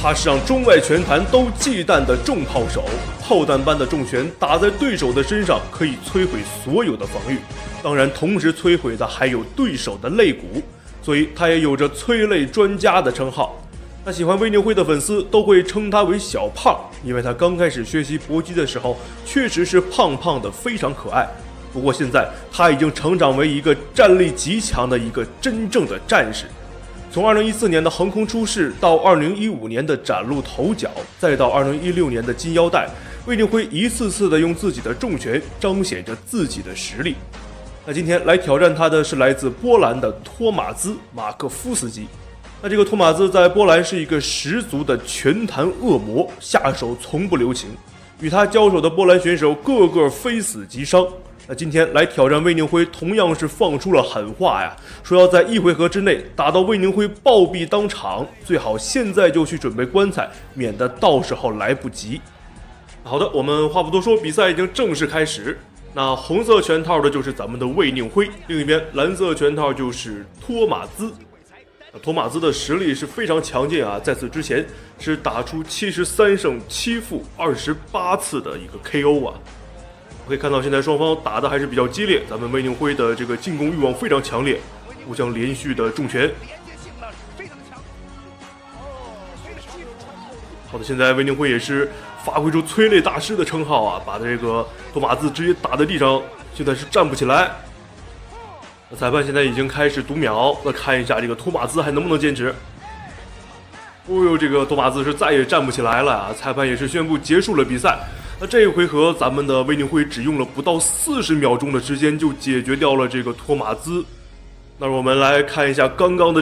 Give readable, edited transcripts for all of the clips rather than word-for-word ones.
他是讓中外拳壇都忌惮的重炮手，炮彈般的重拳打在对手的身上，可以摧毀所有的防御。当然，同时摧毁的还有对手的肋骨，所以他也有着催泪专家的称号。那喜歡魏宁辉的粉絲都會稱他為小胖，因為他剛開始學習搏擊的時候，確實是胖胖的，非常可愛。不過現在他已經成長為一個戰力極強的一個真正的戰士。從2014年的橫空出世，到2015年的崭露頭角，再到2016年的金腰带，魏宁辉一次次的用自己的重拳彰顯着自己的實力。那今天來挑戰他的是來自波蘭的托馬茲·馬克夫斯基。那这個托馬茲在波蘭是一個十足的拳壇惡魔，下手從不留情。與他交手的波蘭選手個個非死即傷。那今天來挑戰魏寧輝，同樣是放出了狠話呀，說要在1回合之內打到魏寧輝暴斃當場，最好現在就去準備棺材，免得到時候來不及。好的，我們話不多說，比賽已經正式開始。那紅色拳套的就是咱們的魏寧輝，另一邊藍色拳套就是托馬茲。托馬茲的實力是非常強劲啊，在此之前是打出73勝7負28次的一個 KO 啊。可以看到现在雙方打的還是比較激烈，咱們魏寧輝的這個進攻慾望非常強烈，互相連續的重拳。好的，現在魏寧輝也是發揮出催淚大師的稱號啊，把這個托馬茲直接打在地上，現在是站不起來。裁判現在已經開始讀秒，那看一下這個托馬茲還能不能堅持。哦呦，這個托馬茲是再也站不起來了啊！裁判也是宣布結束了比賽。那這一回合，咱們的魏寧輝只用了不到40秒鐘的時間就解決掉了這個托馬茲。那我們來看一下剛剛的。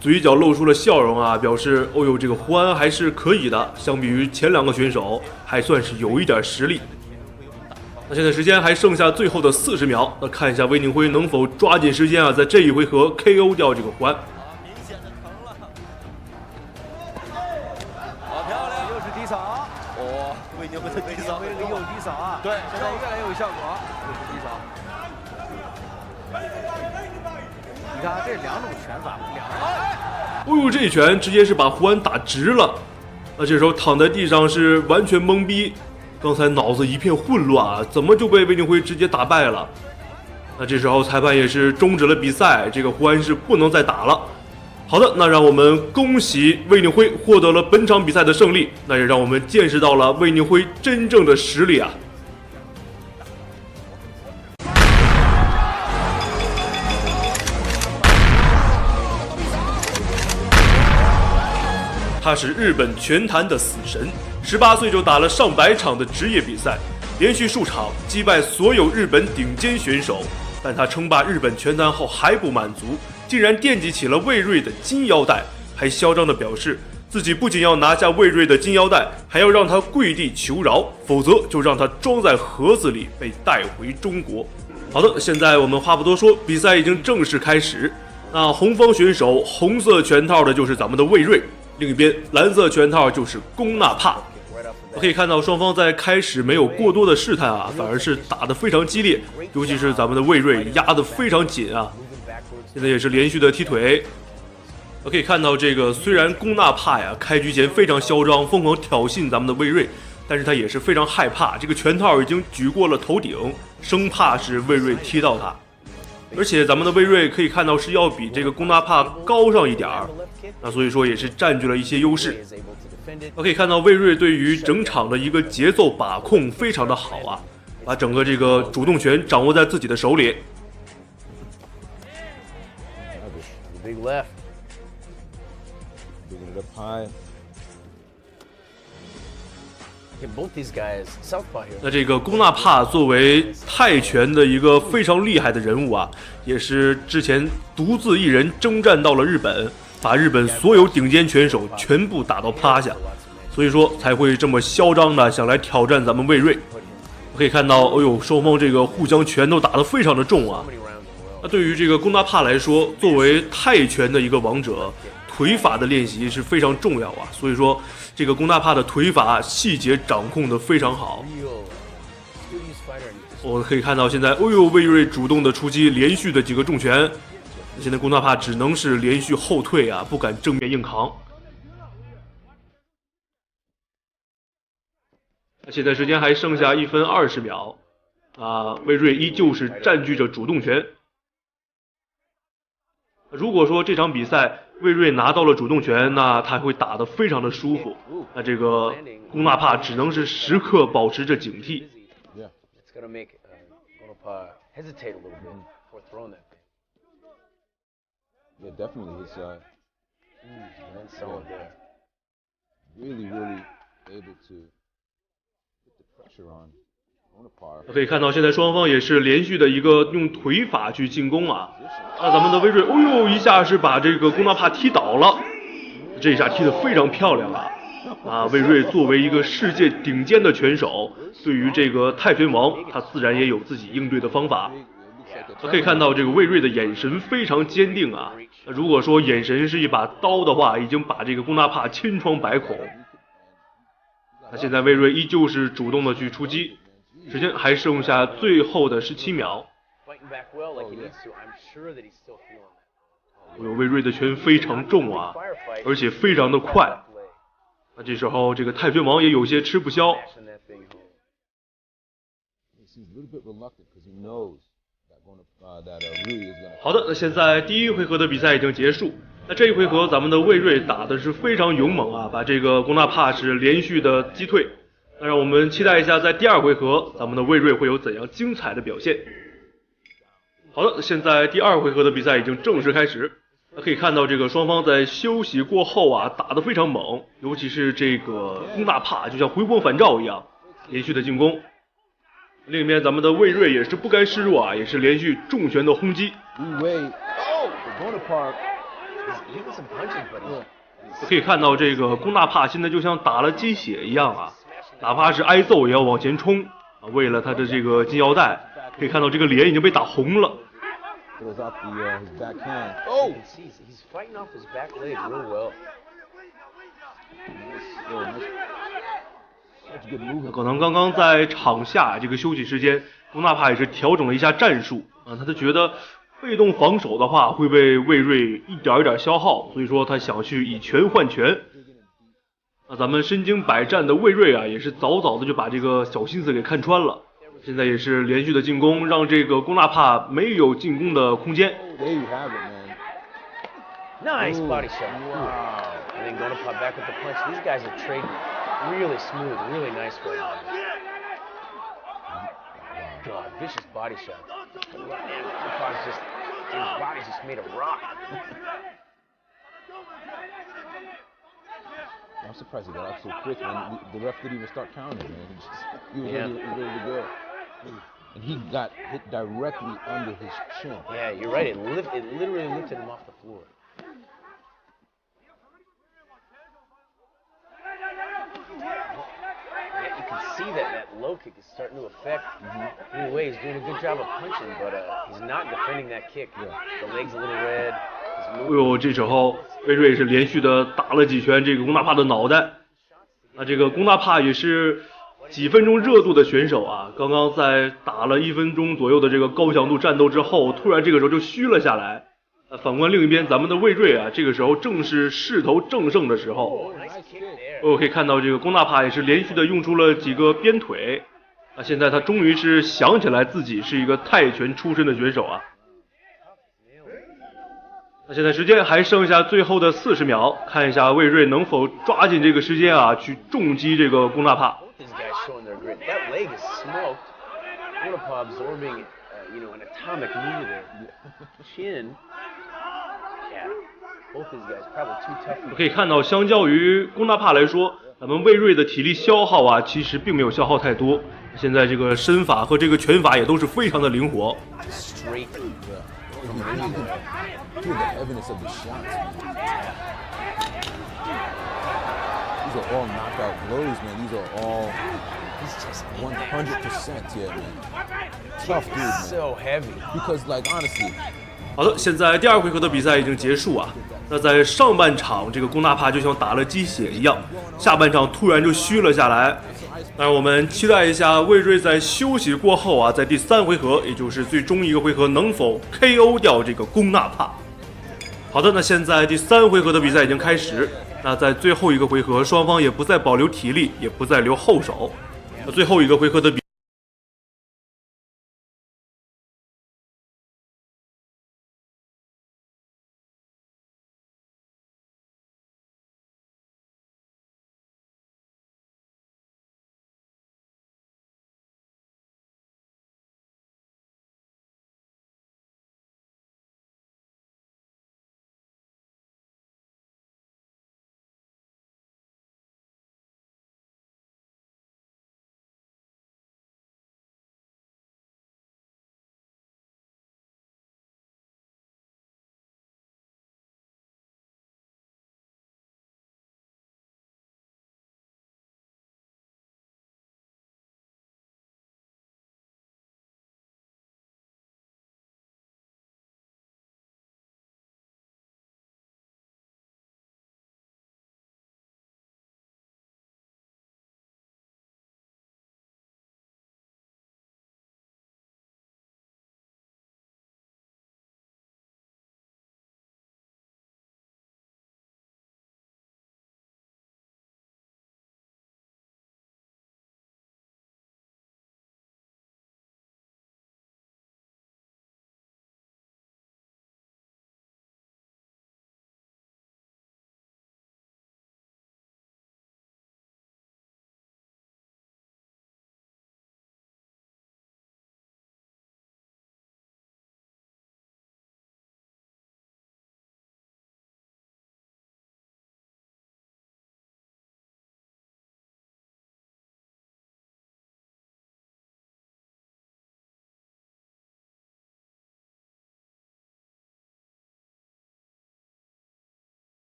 嘴角露出了笑容啊，表示哦呦，这个胡安还是可以的，相比于前2个选手，还算是有一点实力。那现在时间还剩下最后的40秒，那看一下魏宁辉能否抓紧时间啊，在这一回合 KO 掉这个胡安。好漂亮，又是低扫，哦，魏宁辉的低扫，这个又低扫啊，对，现在越来越有效果，又是低扫。你看这2种拳法，哦呦，这一拳直接是把胡安打直了。那这时候躺在地上是完全懵逼，刚才脑子一片混乱啊，怎麼就被魏宁輝直接打敗了？那這時候裁判也是終止了比賽，這個胡安是不能再打了。好的，那讓我們恭喜魏寧輝獲得了本場比賽的勝利，那也讓我們見識到了魏寧輝真正的實力啊！他是日本拳壇的死神，18歲就打了上百場的職業比賽，連續數場擊敗所有日本頂尖選手。但他稱霸日本拳壇後還不滿足，竟然惦記起了魏睿的金腰帶，還囂張地表示自己不僅要拿下魏睿的金腰帶，還要讓他跪地求饒，否則就讓他裝在盒子裡被帶回中國。好的，現在我們話不多說，比賽已經正式開始。那紅方選手紅色拳套的就是咱們的魏睿，另一邊藍色拳套就是龔納帕。可以看到雙方在開始沒有過多的試探啊，反而是打得非常激烈，尤其是咱們的魏睿壓得非常緊啊。現在也是連續的踢腿。可以看到這個雖然龔納帕呀開局前非常囂張，瘋狂挑釁咱們的魏睿，但是他也是非常害怕，這個拳套已經舉過了頭頂，生怕是魏睿踢到他。而且咱們的魏睿可以看到是要比這個龔納帕高上一點兒，那所以說也是佔據了一些優勢。可以看到魏睿對於整場的一個節奏把控非常的好啊，把整個這個主動權掌握在自己的手裡。那這個龔納帕作為泰拳的一個非常厲害的人物啊，也是之前獨自一人征戰到了日本，把日本所有頂尖拳手全部打到趴下，所以說才會這麼囂張的想來挑戰咱們魏睿。可以看到，哎呦，雙方這個互相拳都打得非常的重啊。那對於這個龔納帕來說，作為泰拳的一個王者，腿法的練習是非常重要啊。所以說，這個龔納帕的腿法細節掌控得非常好。我可以看到現在，哎呦，魏睿主動的出擊，連續的幾個重拳。現在龔納帕只能是連續後退啊，不敢正面硬扛。現在時間還剩下1分20秒啊，魏睿依舊是佔據着主動權。如果說這場比賽魏睿拿到了主動權，那他會打得非常的舒服。那這個龔納帕只能是時刻保持着警惕。Yeah, definitely his side. And solid there. Really able to put the pressure on Bonaparte. 可以看到，現在雙方也是連續的一個用腿法去進攻啊。那咱們的魏睿，哦呦，一下是把這個龔納帕踢倒了，這一下踢得非常漂亮啊！啊，魏睿作為一個世界頂尖的拳手，對於這個泰拳王，他自然也有自己應對的方法。可以看到這個魏睿的眼神非常堅定啊。如果說眼神是一把刀的話，已經把這個龔納帕千瘡百孔。那現在魏睿依舊是主動的去出擊，時間還剩下最後的17秒。魏睿的拳非常重啊，而且非常的快。那這時候這個泰拳王也有些吃不消。好的，那現在第一回合的比賽已經結束。那這一回合咱們的魏睿打的是非常勇猛啊，把這個龔納帕是連續的擊退。那讓我們期待一下，在第二回合咱們的魏睿會有怎樣精彩的表現。好的，現在第二回合的比賽已經正式開始。可以看到這個雙方在休息過後啊，打得非常猛，尤其是這個龔納帕就像回光返照一樣，連續的進攻。另一邊咱們的魏睿也是不甘示弱啊，也是連續重拳的轟擊。可以看到这个龚大帕现在就像打了鸡血一样啊，哪怕是挨揍也要往前冲啊，为了他的这个金腰带。可以看到这个脸已经被打紅了。可能剛剛在場下這個休息時間，龚大帕也是調整了一下戰術啊，他就覺得被動防守的話會被魏睿一點一點消耗，所以說他想去以拳換拳。那咱們身經百戰的魏睿啊，也是早早的就把這個小心思給看穿了。現在也是連續的進攻，讓這個龚大帕沒有進攻的空間。Nice body shot. Wow. And then Gonapa back with the punch. These guys are trading really smooth, really nice right now. God, vicious body shot. Man, Gonapa's just, his body's just made of rock. I'm surprised he got up so quick, man. The ref didn't even start counting, man. He was ready to go. And he got hit directly under his chin. Yeah, you're right. It literally lifted him off the floor. Yeah, you can see that low kick is starting to affect. Anyway, he's doing a good job of punching, but he's not defending that kick. Yeah. The leg's a little red. 哎呦，这时候魏睿是連續的打了幾拳這個龚大帕的腦袋。那這個龚大帕也是幾分鐘熱度的選手啊，剛剛在打了1分鐘左右的這個高強度戰鬥之後，突然這個時候就虛了下來。反觀另一邊，咱們的魏睿啊，這個時候正是勢頭正盛的時候。可以看到這個龚大帕也是連續的用出了幾個鞭腿。那現在他終於是想起來自己是一個泰拳出身的選手啊。那現在時間還剩下最後的40秒，看一下魏睿能否抓緊這個時間啊，去重擊這個龚大帕。可以看到，相較於龚大帕來說，咱們魏睿的體力消耗啊，其實並沒有消耗太多。現在這個身法和這個拳法也都是非常的靈活。Feel the evidence of the shots, man. These are all knockout blows, man. These are all 100%, yeah, man. Tough dude, man. So heavy. Because, like, honestly. 好的，現在第2回合的比賽已經結束啊。那在上半場，這個龚大帕就像打了雞血一樣，下半場突然就虛了下來。當然，我們期待一下魏睿在休息過後啊，在第3回合，也就是最終一個回合，能否 KO 掉這個龚大帕。好的，那現在第3回合的比賽已經開始。那在最後一個回合，雙方也不再保留體力，也不再留後手。那最後一個回合的比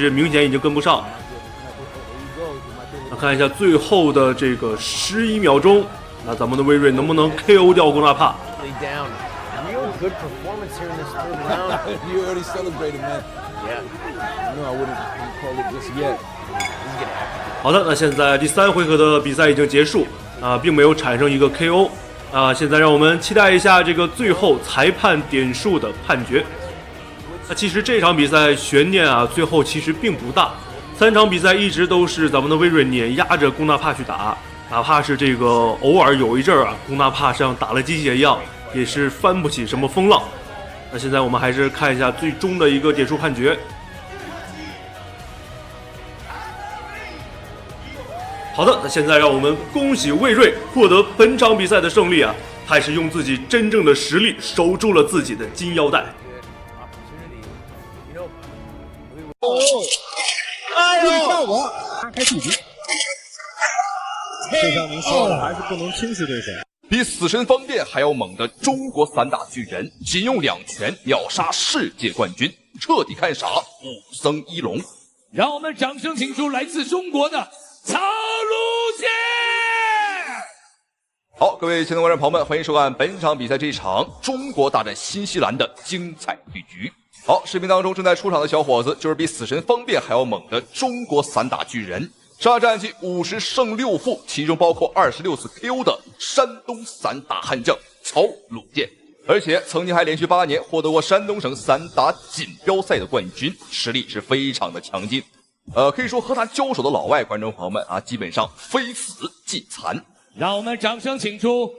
是明显已经跟不上。那看一下最后的这个11秒鐘，那咱們的威瑞能不能 KO 掉古納帕？ Good performance here in this third round. You already celebrated, man. Yeah. No, I wouldn't call it just yet. 好的，那现在第3回合的比賽已经結束啊，並沒有產生一個 KO 啊。現在讓我們期待一下這個最後裁判點數的判決。那其實這場比賽懸念啊，最後其實並不大。3場比賽一直都是咱們的威瑞碾壓着古納帕去打，哪怕是這個偶爾有一陣啊，古納帕像打了雞血一樣。也是翻不起什麼風浪。那現在我們還是看一下最終的一個點數判決。好的，那現在讓我們恭喜魏睿獲得本場比賽的勝利啊！他也是用自己真正的實力守住了自己的金腰帶。哎呦！效果拉開距離。就像您說的，還是不能輕視對手。比死神方便還要猛的中國散打巨人，僅用2拳秒殺世界冠軍，徹底看傻武僧一龍。讓我們掌聲請出來自中國的曹魯健。好，各位親愛的觀眾朋友們，歡迎收看本場比賽這場中國大戰新西蘭的精彩對局。好，視頻當中正在出場的小伙子就是比死神方便還要猛的中國散打巨人。上戰績50勝6負，其中包括26次 KO 的山東散打悍將曹魯健，而且曾經還連續8年獲得過山東省散打錦標賽的冠軍，實力是非常的強勁。可以說和他交手的老外觀眾朋友們啊，基本上非死即殘。讓我們掌聲請出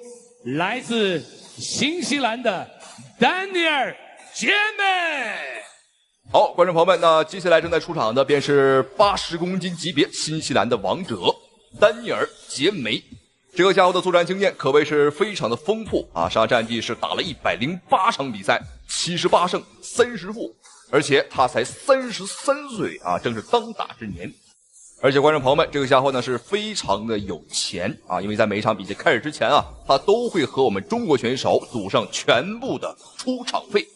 來自新西蘭的丹尼爾·傑梅。好，觀眾朋友們，那接下來正在出場的便是80公斤級別新西蘭的王者丹尼爾·傑梅。這個家伙的作戰經驗可謂是非常的豐富啊！上戰績是打了108場比賽，78勝30負，而且他才33歲啊，正是當打之年。而且觀眾朋友們，這個家伙呢是非常的有錢啊，因為在每一場比賽開始之前啊，他都會和我們中國選手賭上全部的出場費。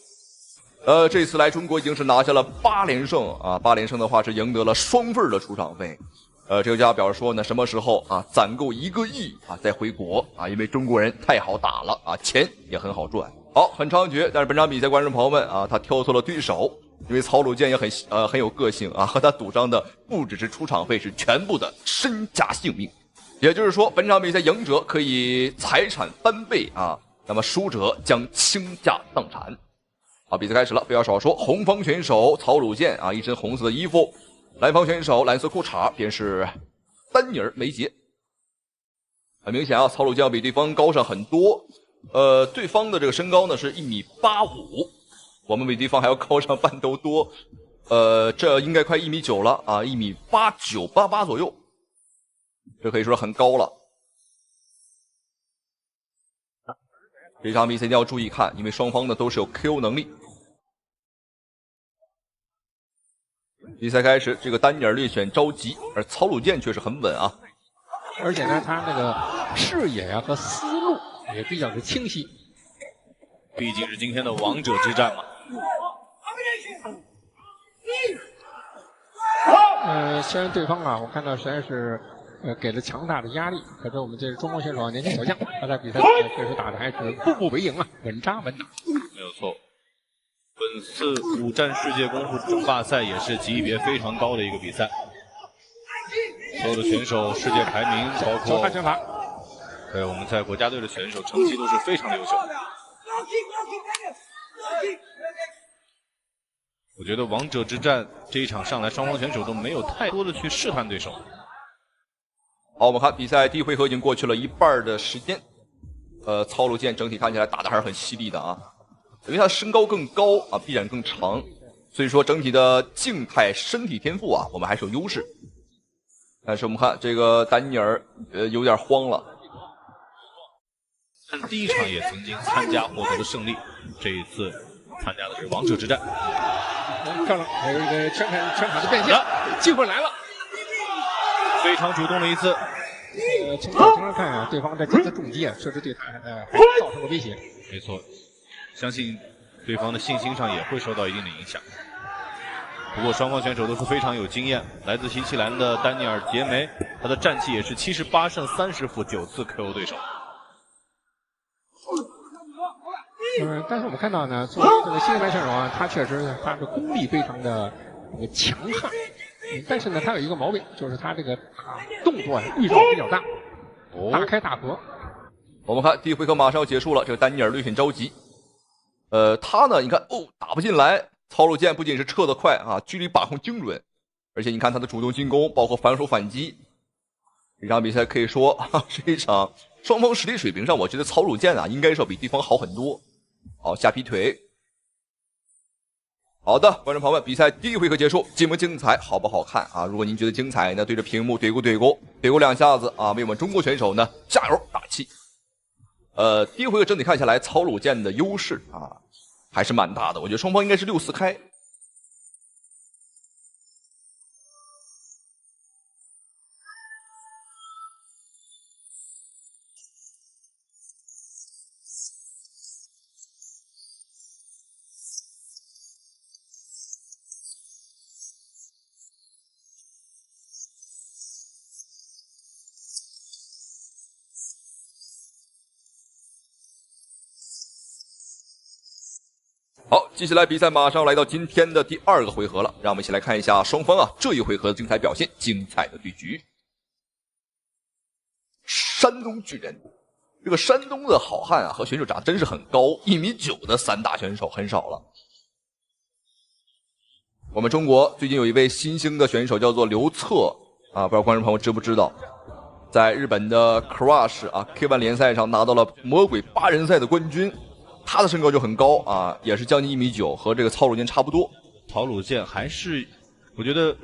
這次來中國已經是拿下了8連勝啊，8連勝的話是贏得了雙份的出場費。這個家表示說呢，什麼時候啊攢夠1個億啊再回國啊，因為中國人太好打了啊，錢也很好賺。好，很猖獗，但是本場比賽觀眾朋友們啊，他挑錯了對手，因為曹魯健也很有個性啊，和他賭上的不只是出場費，是全部的身家性命。也就是說，本場比賽贏者可以財產翻倍啊，那麼輸者將傾家蕩產。好，比賽開始了，不要少說。紅方選手曹魯健啊，一身紅色的衣服；藍方選手藍色褲衩，便是丹尼爾·梅傑。很明顯啊，曹魯健要比對方高上很多。對方的這個身高呢是1.85米，我們比對方還要高上半頭多。這應該快1.9米了啊，1.89、1.88左右，這可以說很高了。這場比賽一定要注意看，因為雙方呢都是有 KO 能力。比賽開始，這個丹尼爾略顯着急，而曹魯健卻是很穩啊。而且呢，他那個視野啊和思路也比較的清晰。畢竟是今天的王者之戰嘛。雖然對方啊，我看到實在是給了強大的壓力，可是我們這中國選手年輕小將，他在比賽裡確實打的還是步步為營啊，穩扎穩打。沒有錯。本次5戰世界功夫爭霸賽也是級別非常高的一個比賽，所有的選手世界排名包括對我們在國家隊的選手成績都是非常的優秀。我覺得王者之戰這一場上來，雙方選手都沒有太多的去試探對手。好，我們看比賽第一回合已經過去了一半的時間，曹魯健整體看起來打得還是很犀利的啊。因為他身高更高啊，臂展更長，所以說整體的靜態身體天賦啊，我們還是有優勢。但是我們看這個丹尼爾，有點慌了。但第一場也曾經參加獲得了勝利，這一次參加的是王者之戰。漂亮，還有一個全場的變現，機會來了，非常主動的一次。從表情上看啊，對方在這次重擊啊，確實對他還造成了威脅。沒錯。相信對方的信心上也會受到一定的影響。不过双方選手都是非常有經驗。來自新西蘭的丹尼爾·傑梅，他的戰績也是78勝30負9次 KO 對手。但是我們看到呢，作為這個新西蘭選手啊，他確實他的功力非常的強悍。但是呢，他有一個毛病，就是他這個動作預兆比較大，大開大合。我們看第一回合馬上要結束了，這個丹尼爾略顯着急。他呢，你看打不進來，曹魯健不僅是撤得快啊，距離把控精準，而且你看他的主动進攻，包括反手反擊。這場比賽可以說是一場雙方實力水平上，我覺得曹魯健啊，應該是要比對方好很多。好，下劈腿。好的，觀眾朋友們，比賽第一回合結束，精不精彩，好不好看啊？如果您覺得精彩呢，對着屏幕懟咕兩下子啊，為我們中國選手呢加油打氣。第一回合整體看下來，曹魯健的優勢啊還是蠻大的，我覺得雙方應該是6-4開。好，接下來比賽馬上來到今天的第2個回合了，讓我們一起來看一下雙方這一回合的精彩表現，精彩的對局。山東巨人，這個山東的好漢和選手長得真是很高，1.9米的散打選手很少了。我們中國最近有一位新興的選手叫做劉策啊，不知道觀眾朋友知不知道，在日本的 Crush K1 聯賽上拿到了魔鬼8人賽的冠軍。他的身高就很高啊，也是將近1.9米，和這個曹魯健差不多。曹魯健還是，我覺得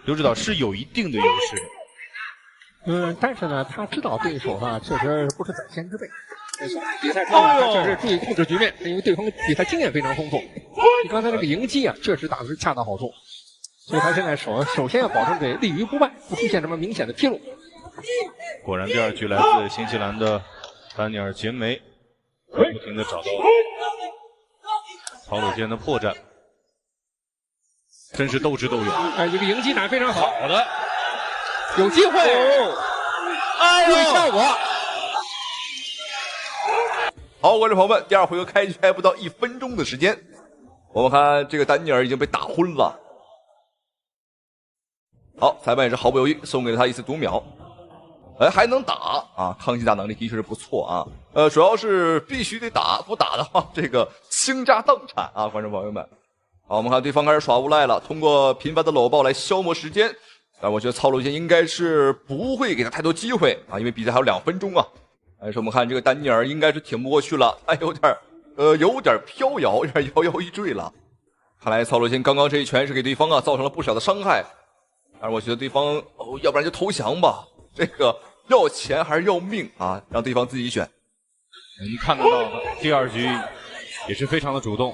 劉指導是有一定的優勢。但是呢，他知道對手啊確實不是等閒之輩。比賽中他確實注意控制局面，因為對方比賽經驗非常豐富。你剛才那個迎擊啊，確實打得是恰到好處。所以他現在首先要保證這立於不敗，不出現什麼明顯的紕漏。果然，第2局來自新西蘭的丹尼爾·傑梅。不停地找到曹魯健的破绽，真是鬥智鬥勇。一個迎擊打非常好，好的，有機會，注意效果。好，觀眾朋友們，第2回合開局還不到1分鐘的時間，我們看這個丹尼爾已經被打昏了。好，裁判也是毫不猶豫送給了他1次讀秒。還能打啊！抗擊打能力的確是不錯啊。主要是必須得打，不打的話，這個傾家蕩產啊！觀眾朋友們，好，我們看對方開始耍無賴了，通過頻繁的摟抱來消磨時間。但我覺得曹魯健應該是不會給他太多機會啊，因為比賽還有2分鐘啊。但是我們看這個丹尼爾應該是挺不過去了，他有點飄搖，有點搖搖欲墜了。看來曹魯健剛剛這一拳是給對方造成了不少的傷害。但是我覺得對方要不然就投降吧。這個要錢還是要命啊？讓對方自己選。你看得到第2局也是非常的主動。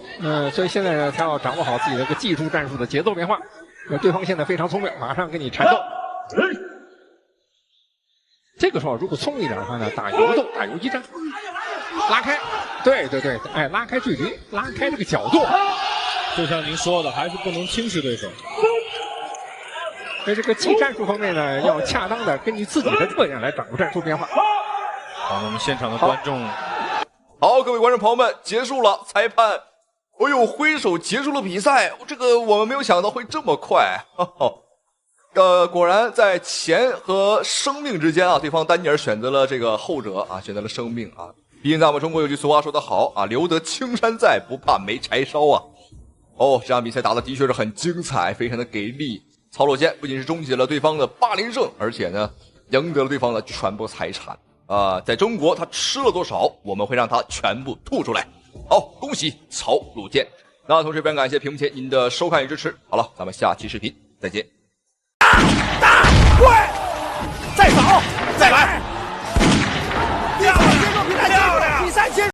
所以現在呢，他要掌握好自己的一個技術戰術的節奏變化。對方現在非常聰明，馬上跟你纏鬥。這個時候如果聰明一點的話呢，打游鬥，打游擊戰，拉開。對，拉開距離，拉開這個角度。就像您說的，還是不能輕視對手。所以這個技戰術方面呢，要恰當的根據自己的特點來掌握戰術變化。好，我們現場的觀眾，好，各位觀眾朋友們，結束了，裁判，揮手結束了比賽。這個我們沒有想到會這麼快。果然在錢和生命之間啊，對方丹尼爾選擇了這個後者啊，選擇了生命啊。畢竟在我們中國有句俗話說得好啊，留得青山在，不怕沒柴燒啊。這場比賽打得的確是很精彩，非常的給力。曹魯健不僅是終結了對方的80勝，而且呢，贏得了對方的全部財產在中國他吃了多少，我們會讓他全部吐出來。好，恭喜曹魯健。那同時非常感謝屏幕前您的收看與支持。好了，咱們下期視頻再見。